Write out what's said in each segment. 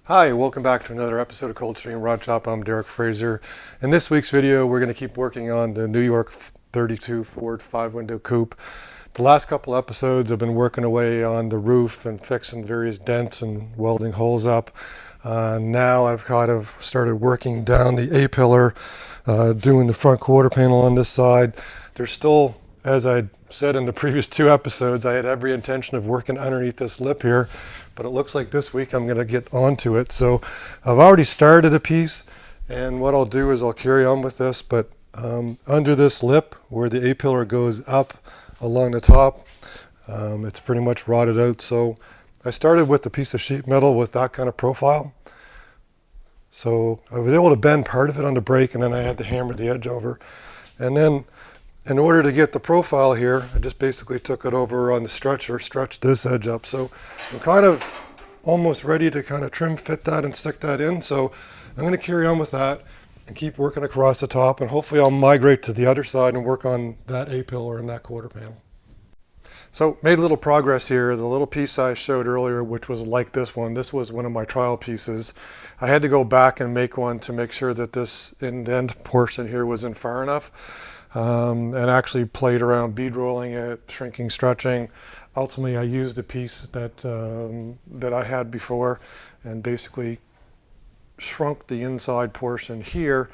Hi, welcome back to another episode of Coldstream Rod Shop. I'm Derek Fraser. In this week's video, we're going to keep working on the New York 32 Ford 5-window coupe. The last couple episodes I've been working away on the roof and fixing various dents and welding holes up. Now I've kind of started working down the A-pillar, doing the front quarter panel on this side. There's still, as I said in the previous two episodes, I had every intention of working underneath this lip here, but it looks like this week I'm going to get onto it. So I've already started a piece, and what I'll do is I'll carry on with this, but under this lip where the A-pillar goes up along the top, it's pretty much rotted out. So I started with a piece of sheet metal with that kind of profile. So I was able to bend part of it on the brake, and then I had to hammer the edge over. And then in order to get the profile here, I just basically took it over on the stretcher, stretched this edge up. So I'm kind of almost ready to kind of trim fit that and stick that in. So I'm going to carry on with that and keep working across the top, and hopefully I'll migrate to the other side and work on that A-pillar and that quarter panel. So made a little progress here. The little piece I showed earlier, which was like this was one of my trial pieces. I had to go back and make one to make sure that this end portion here wasn't far enough. And actually played around bead rolling it, shrinking, stretching. Ultimately, I used a piece that I had before and basically shrunk the inside portion here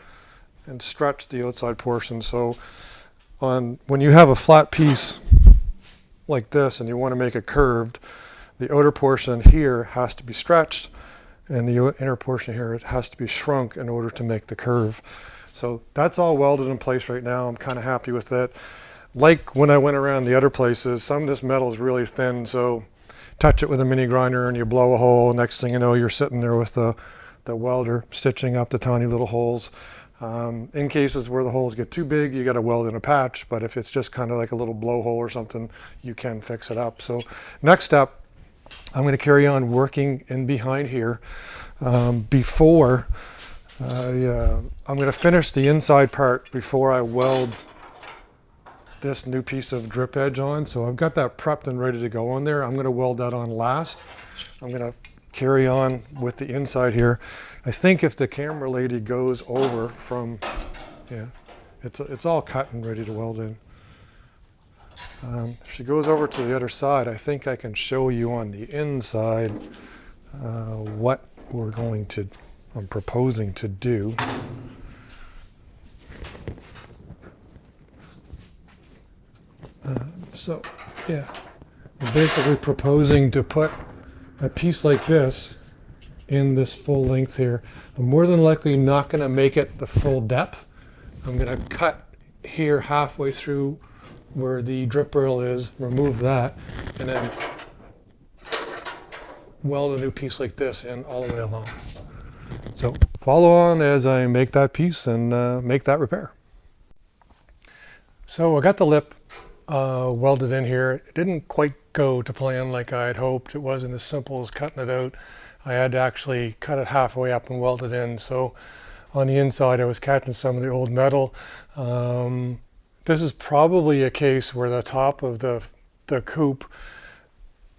and stretched the outside portion. So when you have a flat piece like this and you want to make it curved, the outer portion here has to be stretched and the inner portion here, it has to be shrunk in order to make the curve. So that's all welded in place right now. I'm kind of happy with it. Like when I went around the other places, some of this metal is really thin, so touch it with a mini grinder and you blow a hole. Next thing you know, you're sitting there with the welder stitching up the tiny little holes. In cases where the holes get too big, you got to weld in a patch, but if it's just kind of like a little blowhole or something, you can fix it up. So next step, I'm going to carry on working in behind here before I'm going to finish the inside part before I weld this new piece of drip edge on. So I've got that prepped and ready to go on there. I'm going to weld that on last. I'm going to carry on with the inside here. I think if the camera lady goes over from, yeah, it's all cut and ready to weld in. If she goes over to the other side, I think I can show you on the inside what I'm proposing to do. So yeah, I'm basically proposing to put a piece like this in this full length here. I'm more than likely not going to make it the full depth. I'm going to cut here halfway through where the drip rail is, remove that, and then weld a new piece like this in all the way along. So follow on as I make that piece and make that repair. So I got the lip welded in here. It didn't quite go to plan like I had hoped. It wasn't as simple as cutting it out. I had to actually cut it halfway up and weld it in. So on the inside I was catching some of the old metal. This is probably a case where the top of the coupe,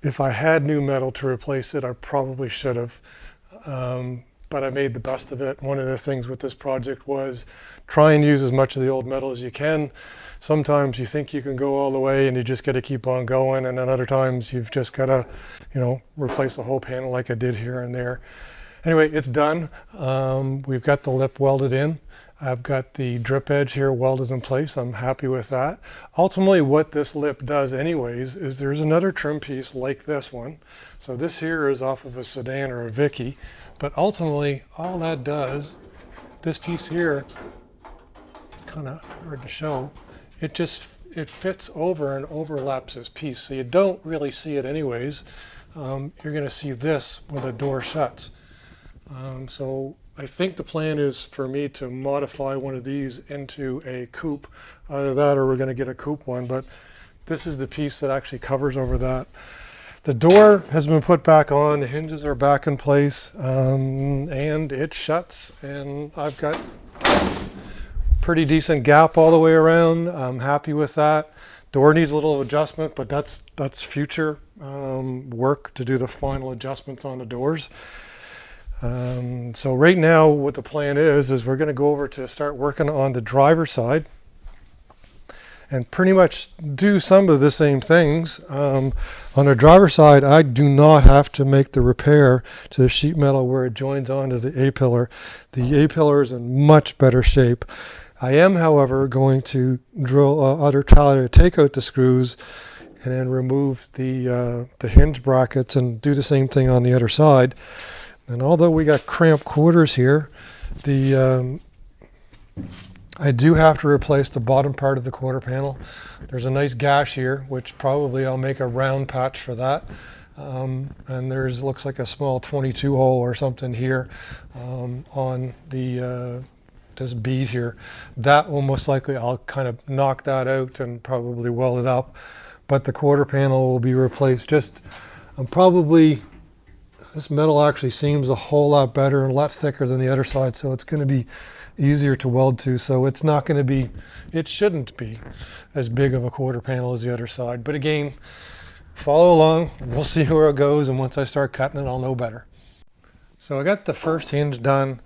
if I had new metal to replace it, I probably should have. But I made the best of it. One of the things with this project was try and use as much of the old metal as you can. Sometimes you think you can go all the way and you just got to keep on going, and then other times you've just got to, replace the whole panel like I did here and there. Anyway, it's done. We've got the lip welded in. I've got the drip edge here welded in place. I'm happy with that. Ultimately, what this lip does anyways is there's another trim piece like this one. So this here is off of a sedan or a Vicky. But ultimately, all that does, this piece here, it's kind of hard to show, it fits over and overlaps this piece. So you don't really see it anyways. You're going to see this when the door shuts. So I think the plan is for me to modify one of these into a coupe. Either that or we're going to get a coupe one, but this is the piece that actually covers over that. The door has been put back on, the hinges are back in place, and it shuts, and I've got pretty decent gap all the way around. I'm happy with that. Door needs a little adjustment, but that's future work to do the final adjustments on the doors. So right now what the plan is we're going to go over to start working on the driver's side and pretty much do some of the same things. On the driver's side, I do not have to make the repair to the sheet metal where it joins onto the A-pillar. The A-pillar is in much better shape. I am, however, going to drill to take out the screws and then remove the hinge brackets and do the same thing on the other side. And although we got cramped quarters here, I do have to replace the bottom part of the quarter panel. There's a nice gash here, which probably I'll make a round patch for that. And there's looks like a small 22 hole or something here on the this bead here. That will most likely, I'll kind of knock that out and probably weld it up. But the quarter panel will be replaced. I'm probably, this metal actually seems a whole lot better and a lot thicker than the other side, so it's going to be easier to weld to. So it's not going to be, it shouldn't be as big of a quarter panel as the other side. But again, follow along, we'll see where it goes, and once I start cutting it, I'll know better. So I got the first hinge done.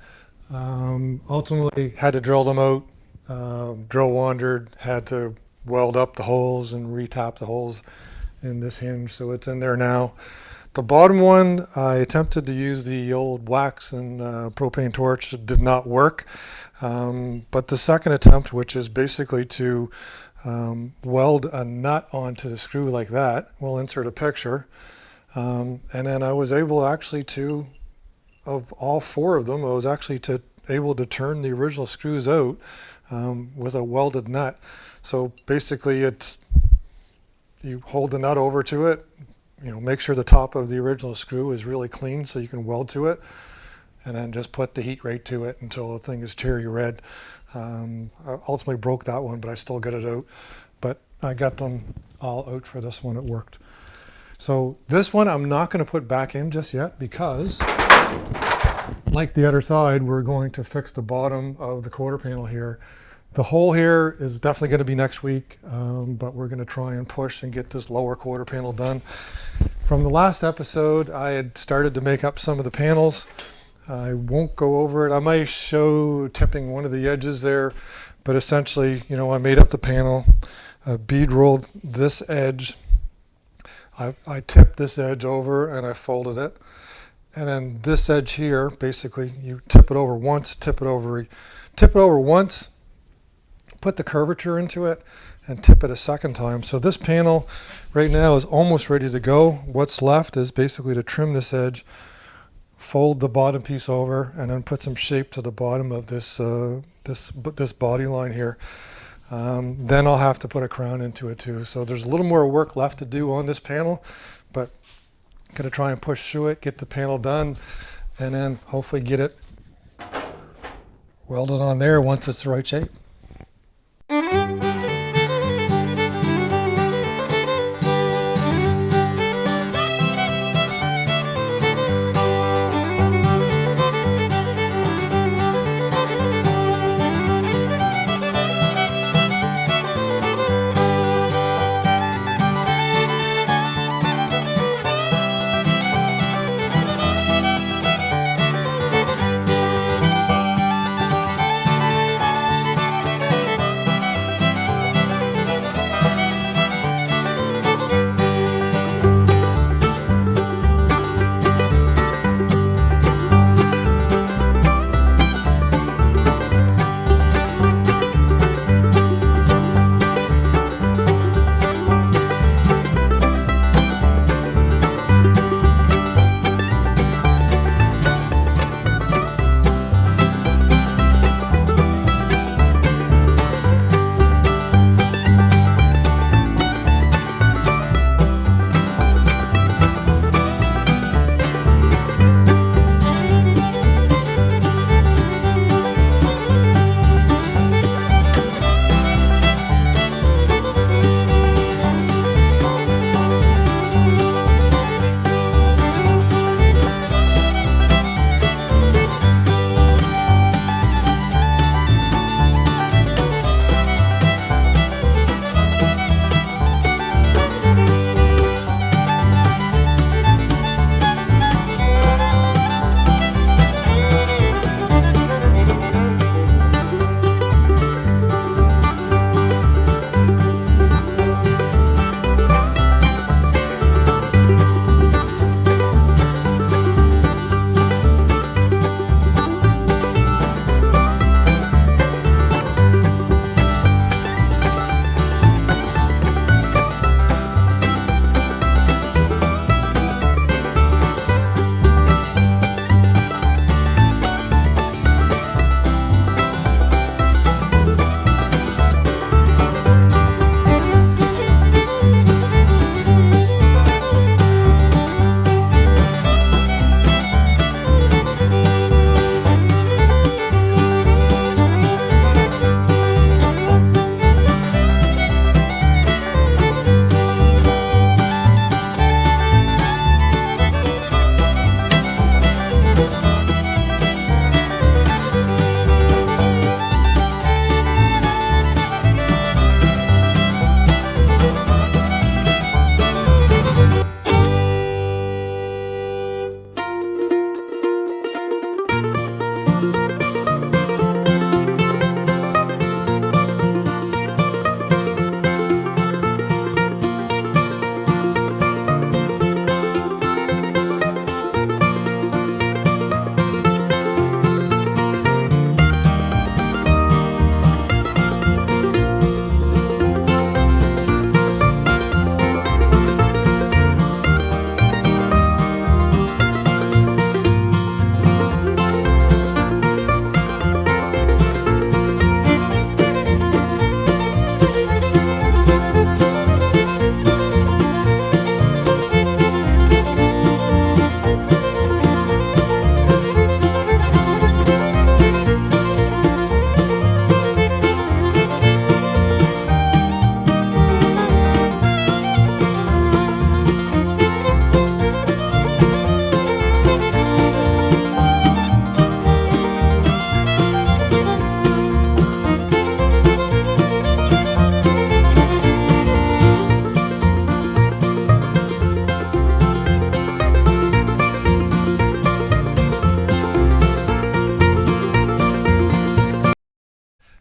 Ultimately had to drill them out. Drill wandered, had to weld up the holes and retap the holes in this hinge, so it's in there now. The bottom one, I attempted to use the old wax and propane torch. It did not work. But the second attempt, which is basically to weld a nut onto the screw like that, we'll insert a picture. And then I was able actually to, of all four of them, I was actually able to turn the original screws out with a welded nut. So basically you hold the nut over to it, make sure the top of the original screw is really clean so you can weld to it, and then just put the heat right to it until the thing is cherry red. I ultimately broke that one, but I still got it out. But I got them all out for this one, it worked. So this one I'm not going to put back in just yet because, like the other side, we're going to fix the bottom of the quarter panel here. The hole here is definitely going to be next week, but we're going to try and push and get this lower quarter panel done. From the last episode, I had started to make up some of the panels. I won't go over it. I might show tipping one of the edges there, but essentially, I made up the panel, bead rolled this edge. I tipped this edge over and I folded it. And then this edge here, basically, you tip it over once, tip it over once, put the curvature into it, and tip it a second time. So this panel right now is almost ready to go. What's left is basically to trim this edge, fold the bottom piece over, and then put some shape to the bottom of this this body line here. Then I'll have to put a crown into it too. So there's a little more work left to do on this panel, but I'm going to try and push through it, get the panel done, and then hopefully get it welded on there once it's the right shape.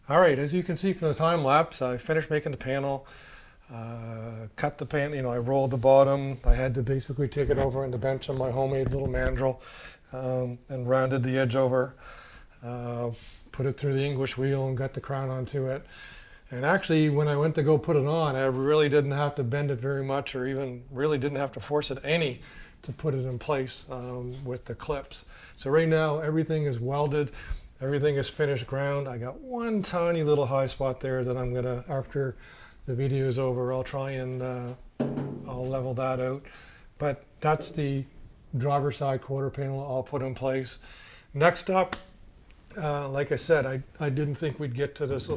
All right, as you can see from the time lapse, I finished making the panel, cut the panel, I rolled the bottom. I had to basically take it over on the bench on my homemade little mandrel, and rounded the edge over, put it through the English wheel and got the crown onto it. And actually, when I went to go put it on, I really didn't have to bend it very much, or even really didn't have to force it any to put it in place with the clips. So right now, everything is welded. Everything is finished ground. I got one tiny little high spot there that I'm gonna, after the video is over, I'll try and I'll level that out. But that's the driver's side quarter panel all put in place. Next up, like I said, I didn't think we'd get to this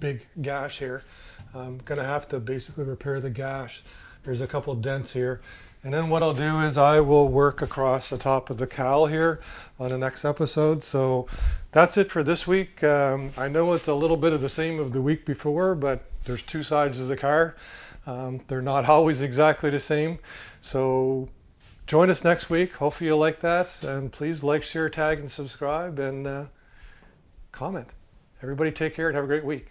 big gash here. I'm gonna have to basically repair the gash. There's a couple dents here. And then what I'll do is I will work across the top of the cowl here on the next episode. So that's it for this week. I know it's a little bit of the same of the week before, but there's two sides of the car. They're not always exactly the same. So join us next week. Hopefully you'll like that. And please like, share, tag, and subscribe, and comment. Everybody take care and have a great week.